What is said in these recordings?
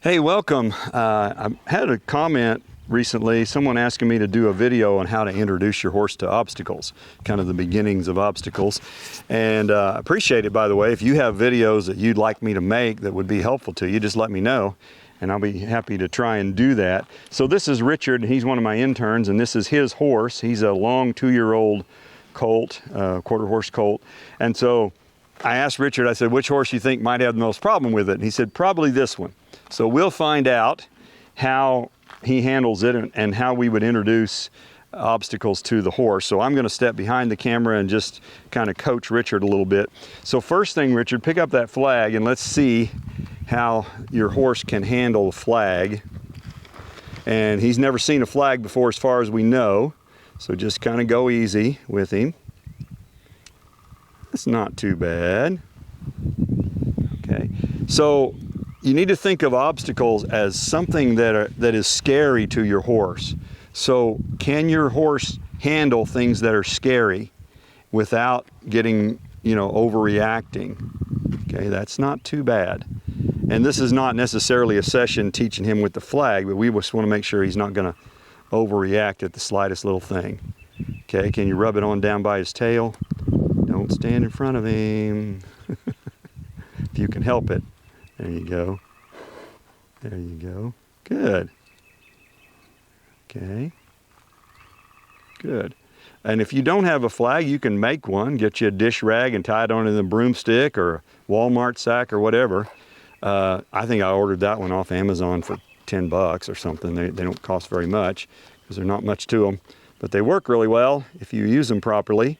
Hey, welcome. I had a comment recently, someone asking me to do a video on how to introduce your horse to obstacles, kind of the beginnings of obstacles. And I appreciate it, by the way. If you have videos that you'd like me to make that would be helpful to you, just let me know, and I'll be happy to try and do that. So this is Richard, and he's one of my interns, and this is his horse. He's a long 2-year-old colt, quarter horse colt. And so I asked Richard, I said, which horse you think might have the most problem with it? And he said, probably this one. So we'll find out how he handles it and how we would introduce obstacles to the horse. So I'm going to step behind the camera and just kind of coach Richard a little bit. So first thing, Richard, pick up that flag and let's see how your horse can handle a flag. And he's never seen a flag before as far as we know. So just kind of go easy with him. It's not too bad. Okay, so you need to think of obstacles as something that is scary to your horse. So can your horse handle things that are scary without getting, overreacting? Okay, that's not too bad. And this is not necessarily a session teaching him with the flag, but we just want to make sure he's not going to overreact at the slightest little thing. Okay, can you rub it on down by his tail? Don't stand in front of him. If you can help it. There you go. There you go. Good. Okay. Good. And if you don't have a flag, you can make one. Get you a dish rag and tie it onto the broomstick or a Walmart sack or whatever. I think I ordered that one off Amazon for $10 or something. They don't cost very much because there's not much to them. But they work really well if you use them properly.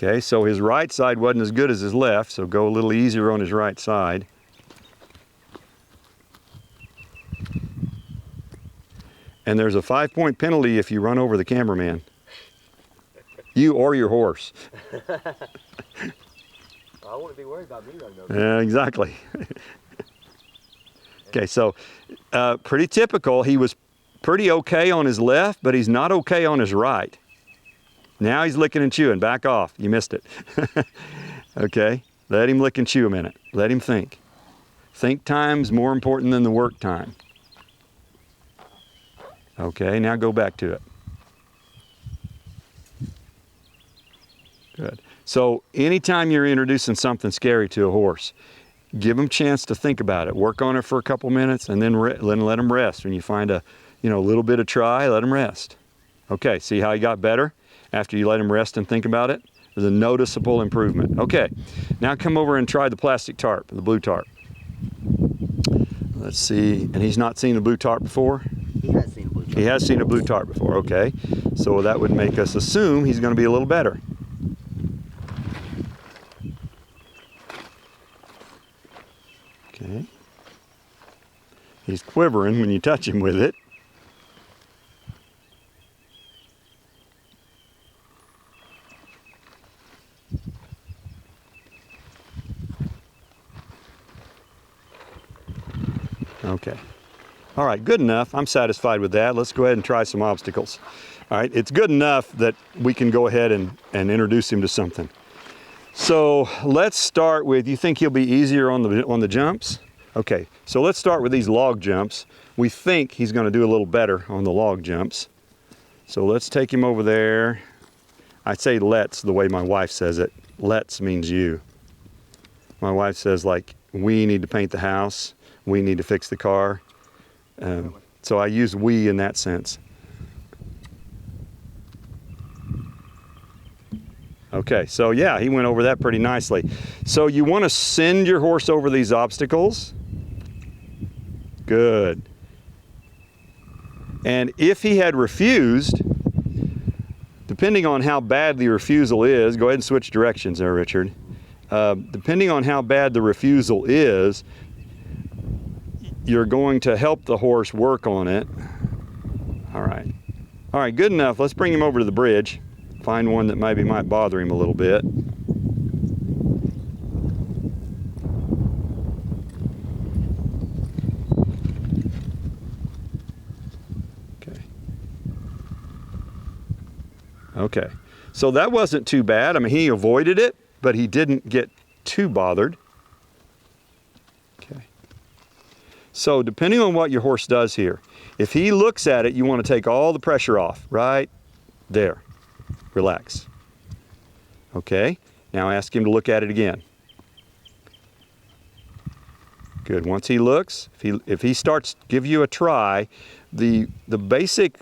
Okay, so his right side wasn't as good as his left, so go a little easier on his right side. And there's a 5-point penalty if you run over the cameraman. You or your horse. I wouldn't be worried about me running over. Yeah, exactly. Okay, so pretty typical. He was pretty okay on his left, but he's not okay on his right. Now he's licking and chewing. Back off. You missed it. Okay, let him lick and chew a minute. Let him think. Think time's more important than the work time. Okay, now go back to it. Good. So anytime you're introducing something scary to a horse, give him a chance to think about it. Work on it for a couple minutes and then let him rest. When you find a little bit of try, let him rest. Okay, see how he got better after you let him rest and think about it? There's a noticeable improvement. Okay, now come over and try the plastic tarp, the blue tarp. Let's see, and he's not seen a blue tarp before? He has seen a blue tarp. He has seen a blue tarp before, okay. So that would make us assume he's going to be a little better. Okay. He's quivering when you touch him with it. Okay. All right, good enough. I'm satisfied with that. Let's go ahead and try some obstacles. All right, it's good enough that we can go ahead and introduce him to something. So let's start with, you think he'll be easier on the jumps? Okay, so let's start with these log jumps. We think he's going to do a little better on the log jumps. So let's take him over there. I say let's the way my wife says it. Let's means you. My wife says, like, we need to paint the house. We need to fix the car. So I use we in that sense. Okay, so yeah, he went over that pretty nicely. So you want to send your horse over these obstacles. Good. And if he had refused, depending on how bad the refusal is, go ahead and switch directions there, Richard. Depending on how bad the refusal is, you're going to help the horse work on it. All right, good enough. Let's bring him over to the bridge. Find one that maybe might bother him a little bit. Okay, so that wasn't too bad. I mean, he avoided it, but he didn't get too bothered. Okay. So depending on what your horse does here, if he looks at it, you want to take all the pressure off, right there. Relax. Okay, now ask him to look at it again. Good, once he looks, if he starts to give you a try, the basic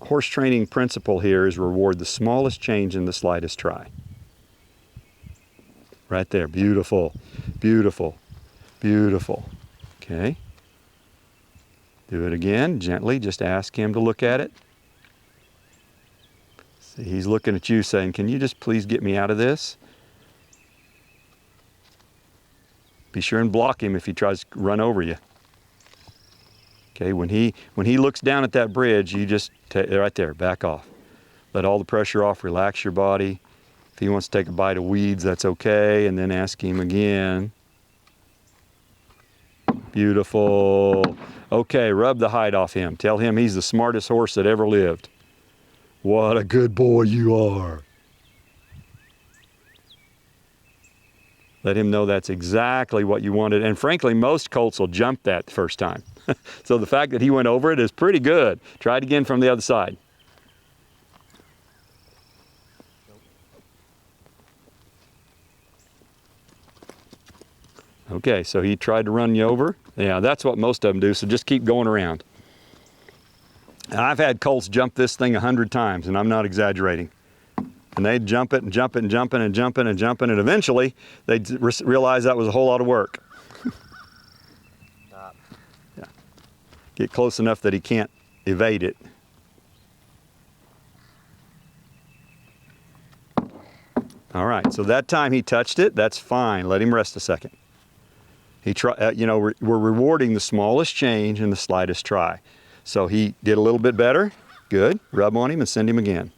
horse training principle here is reward the smallest change in the slightest try. Right there, beautiful, beautiful, beautiful. Okay. Do it again, gently, just ask him to look at it. See, he's looking at you saying, can you just please get me out of this? Be sure and block him if he tries to run over you. Okay, when he looks down at that bridge, you just, right there, back off. Let all the pressure off, relax your body. If he wants to take a bite of weeds, that's okay, and then ask him again. Beautiful. Okay, rub the hide off him. Tell him he's the smartest horse that ever lived. What a good boy you are. Let him know that's exactly what you wanted. And frankly, most colts will jump that the first time. So the fact that he went over it is pretty good. Try it again from the other side. Okay, so he tried to run you over. Yeah, that's what most of them do, so just keep going around. And I've had colts jump this thing 100 times, and I'm not exaggerating. And they'd jump it and jump it and jump it and jump it and jump it, and eventually they'd realize that was a whole lot of work. Yeah. Get close enough that he can't evade it. All right, so that time he touched it, that's fine. Let him rest a second. We're rewarding the smallest change in the slightest try. So he did a little bit better. Good. Rub on him and send him again.